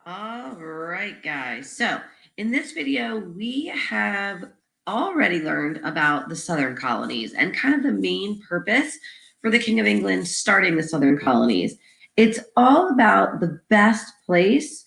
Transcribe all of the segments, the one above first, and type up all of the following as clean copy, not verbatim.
All right, guys. So in this video, we have already learned about the Southern colonies and kind of the main purpose for the King of England starting the Southern colonies. It's all about the best place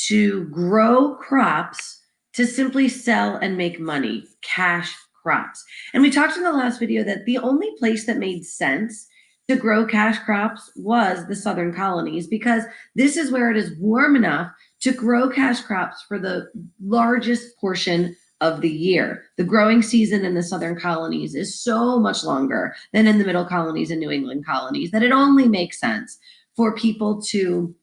to grow crops to simply sell and make money, cash crops. And we talked in the last video that the only place that made sense to grow cash crops was the Southern colonies, because this is where it is warm enough to grow cash crops for the largest portion of the year. The growing season in the Southern colonies is so much longer than in the Middle colonies and New England colonies that it only makes sense for people to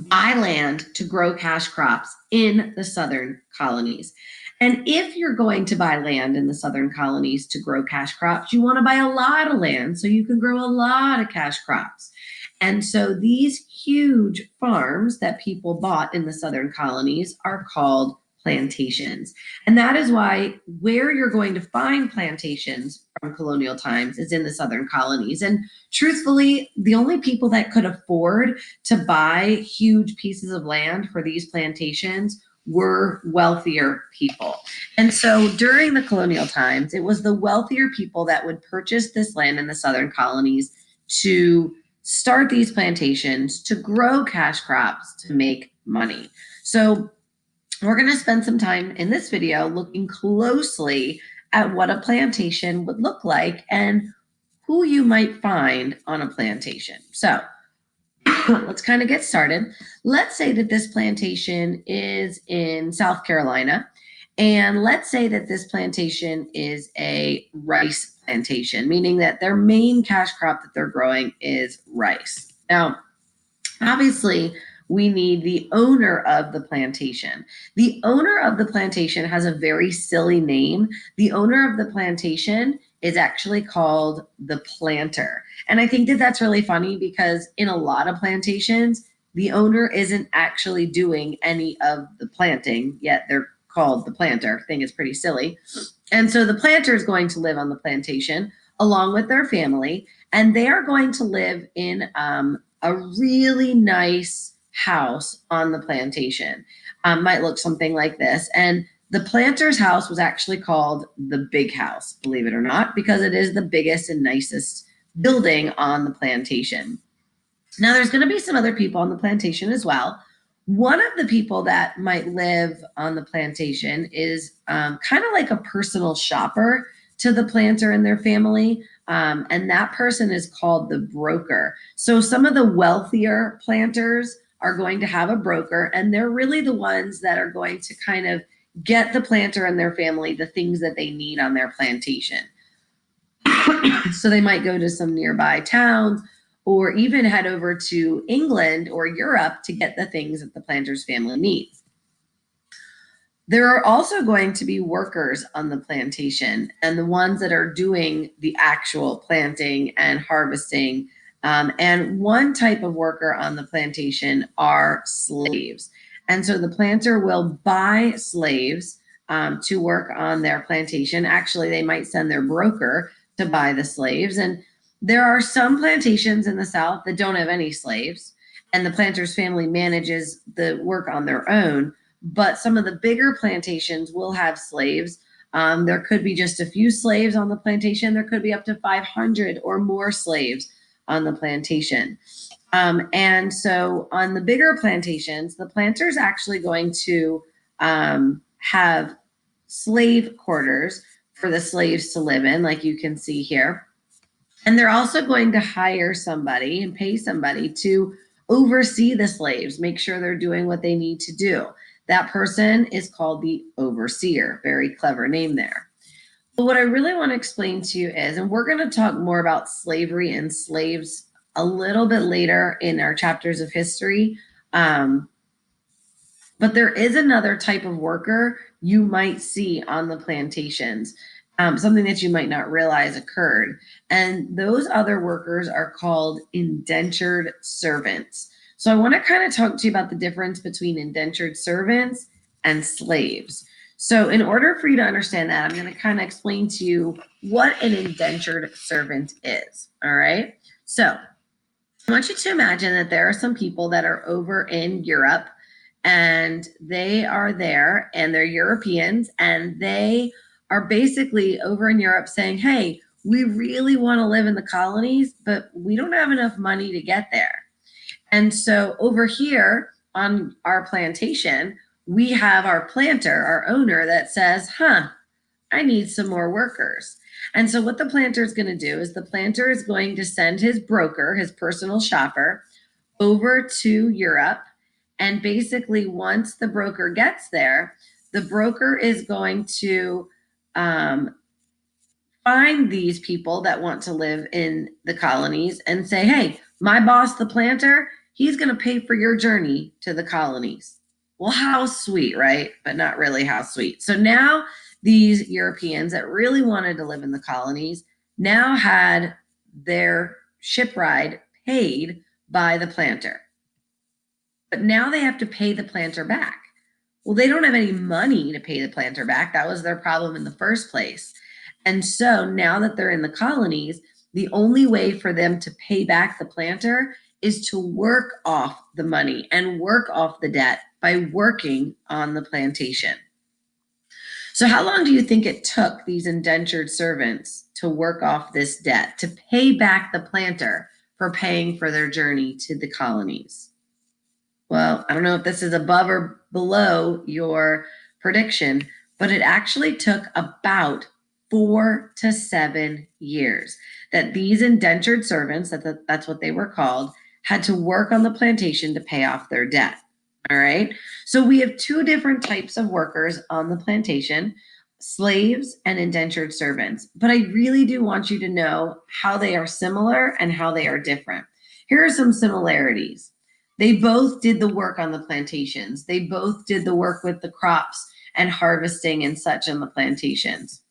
buy land to grow cash crops in the Southern colonies. And if you're going to buy land in the Southern colonies to grow cash crops, you want to buy a lot of land so you can grow a lot of cash crops. And so these huge farms that people bought in the Southern colonies are called plantations. And that is why where you're going to find plantations from colonial times is in the Southern colonies. And truthfully, the only people that could afford to buy huge pieces of land for these plantations were wealthier people. And so during the colonial times, it was the wealthier people that would purchase this land in the Southern colonies to start these plantations, to grow cash crops, to make money. So we're going to spend some time in this video looking closely at what a plantation would look like and who you might find on a plantation. So let's kind of get started. Let's say that this plantation is in South Carolina, and let's say that this plantation is a rice plantation, meaning that their main cash crop that they're growing is rice. Now, obviously, we need the owner of the plantation. The owner of the plantation has a very silly name. The owner of the plantation is actually called the planter. And I think that that's really funny because in a lot of plantations, the owner isn't actually doing any of the planting, yet they're called the planter. I think it's pretty silly. And so the planter is going to live on the plantation along with their family, and they are going to live in a really nice house on the plantation. Might look something like this. And the planter's house was actually called the big house, believe it or not, because it is the biggest and nicest building on the plantation. Now, there's going to be some other people on the plantation as well. One of the people that might live on the plantation is kind of like a personal shopper to the planter and their family. And that person is called the broker. So some of the wealthier planters are going to have a broker, and they're really the ones that are going to kind of get the planter and their family the things that they need on their plantation. So they might go to some nearby towns or even head over to England or Europe to get the things that the planter's family needs. There are also going to be workers on the plantation, and the ones that are doing the actual planting and harvesting. And one type of worker on the plantation are slaves. And so the planter will buy slaves to work on their plantation. Actually, they might send their broker to buy the slaves. And there are some plantations in the South that don't have any slaves, and the planter's family manages the work on their own. But some of the bigger plantations will have slaves. There could be just a few slaves on the plantation. There could be up to 500 or more slaves on the plantation. And so on the bigger plantations, the planter is actually going to have slave quarters for the slaves to live in, like you can see here. And they're also going to hire somebody and pay somebody to oversee the slaves, make sure they're doing what they need to do. That person is called the overseer. Very clever name there. But what I really want to explain to you is, and we're going to talk more about slavery and slaves a little bit later in our chapters of history. But there is another type of worker you might see on the plantations, something that you might not realize occurred. And those other workers are called indentured servants. So I want to kind of talk to you about the difference between indentured servants and slaves. So in order for you to understand that, I'm going to kind of explain to you what an indentured servant is. All right. So I want you to imagine that there are some people that are over in Europe and they are there, and they're Europeans, and they are basically over in Europe saying, hey, we really want to live in the colonies, but we don't have enough money to get there. And so over here on our plantation, we have our planter, our owner, that says, I need some more workers. And so what the planter is going to do is the planter is going to send his broker, his personal shopper, over to Europe. And basically, once the broker gets there, the broker is going to find these people that want to live in the colonies and say, hey, my boss, the planter, he's going to pay for your journey to the colonies. Well, how sweet, right? But not really how sweet. So now these Europeans that really wanted to live in the colonies now had their ship ride paid by the planter. But now they have to pay the planter back. Well, they don't have any money to pay the planter back. That was their problem in the first place. And so now that they're in the colonies, the only way for them to pay back the planter is to work off the money and work off the debt by working on the plantation. So how long do you think it took these indentured servants to work off this debt, to pay back the planter for paying for their journey to the colonies? Well, I don't know if this is above or below your prediction, but it actually took about 4 to 7 years that these indentured servants, that's what they were called, had to work on the plantation to pay off their debt. All right. So we have two different types of workers on the plantation, slaves and indentured servants. But I really do want you to know how they are similar and how they are different. Here are some similarities. They both did the work on the plantations. They both did the work with the crops and harvesting and such on the plantations.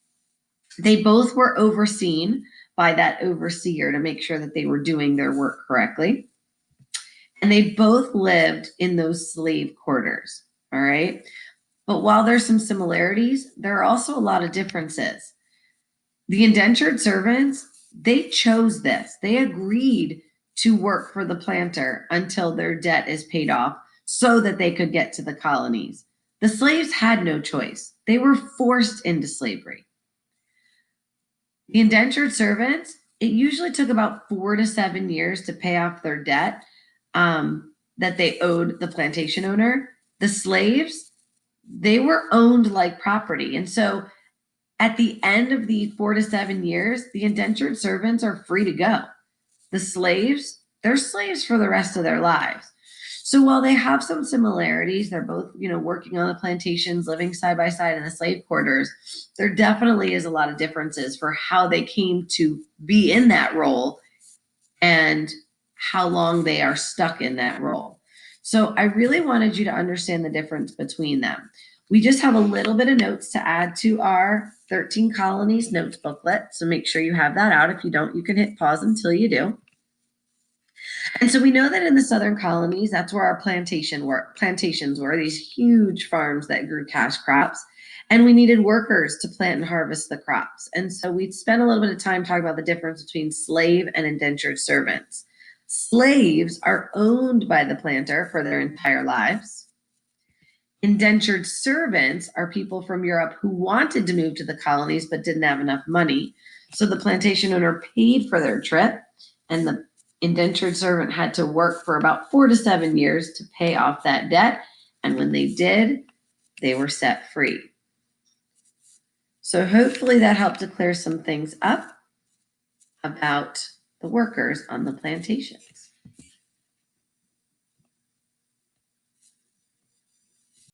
They both were overseen by that overseer to make sure that they were doing their work correctly. And they both lived in those slave quarters, all right? But while there's some similarities, there are also a lot of differences. The indentured servants, they chose this. They agreed to work for the planter until their debt is paid off so that they could get to the colonies. The slaves had no choice. They were forced into slavery. The indentured servants, it usually took about 4 to 7 years to pay off their debt that they owed the plantation owner. The slaves, they were owned like property. And so at the end of the 4 to 7 years, the indentured servants are free to go. The slaves, they're slaves for the rest of their lives. So while they have some similarities, they're both, working on the plantations, living side by side in the slave quarters, there definitely is a lot of differences for how they came to be in that role and how long they are stuck in that role. So I really wanted you to understand the difference between them. We just have a little bit of notes to add to our 13 Colonies notes booklet. So make sure you have that out. If you don't, you can hit pause until you do. And so we know that in the southern colonies, that's where our plantations were, these huge farms that grew cash crops. And we needed workers to plant and harvest the crops. And so we spent a little bit of time talking about the difference between slave and indentured servants. Slaves are owned by the planter for their entire lives. Indentured servants are people from Europe who wanted to move to the colonies but didn't have enough money. So the plantation owner paid for their trip, and the indentured servant had to work for about 4 to 7 years to pay off that debt. And when they did, they were set free. So hopefully that helped to clear some things up about the workers on the plantations.